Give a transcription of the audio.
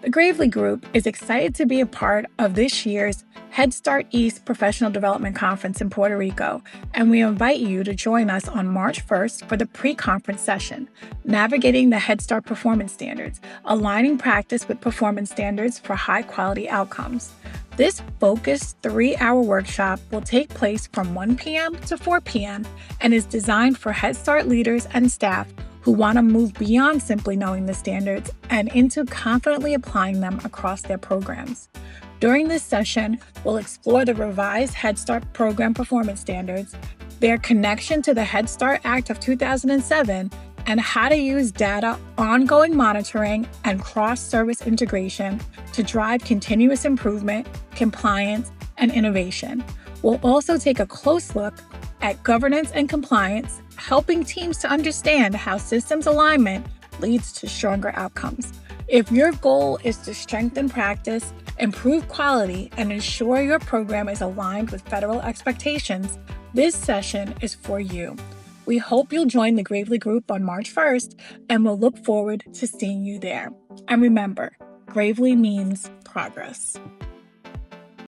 The Gravely Group is excited to be a part of this year's Head Start East Professional Development Conference in Puerto Rico, and we invite you to join us on March 1st for the pre-conference session, Navigating the Head Start Performance Standards, aligning practice with performance standards for high-quality outcomes. This focused 3-hour workshop will take place from 1 p.m. to 4 p.m. and is designed for Head Start leaders and staff who want to move beyond simply knowing the standards and into confidently applying them across their programs. During this session, we'll explore the revised Head Start program performance standards, their connection to the Head Start Act of 2007, and how to use data, ongoing monitoring, and cross-service integration to drive continuous improvement, compliance, and innovation. We'll also take a close look at governance and compliance, helping teams to understand how systems alignment leads to stronger outcomes. If your goal is to strengthen practice, improve quality, and ensure your program is aligned with federal expectations, this session is for you. We hope you'll join the Gravely Group on March 1st, and we'll look forward to seeing you there. And remember, Gravely means progress.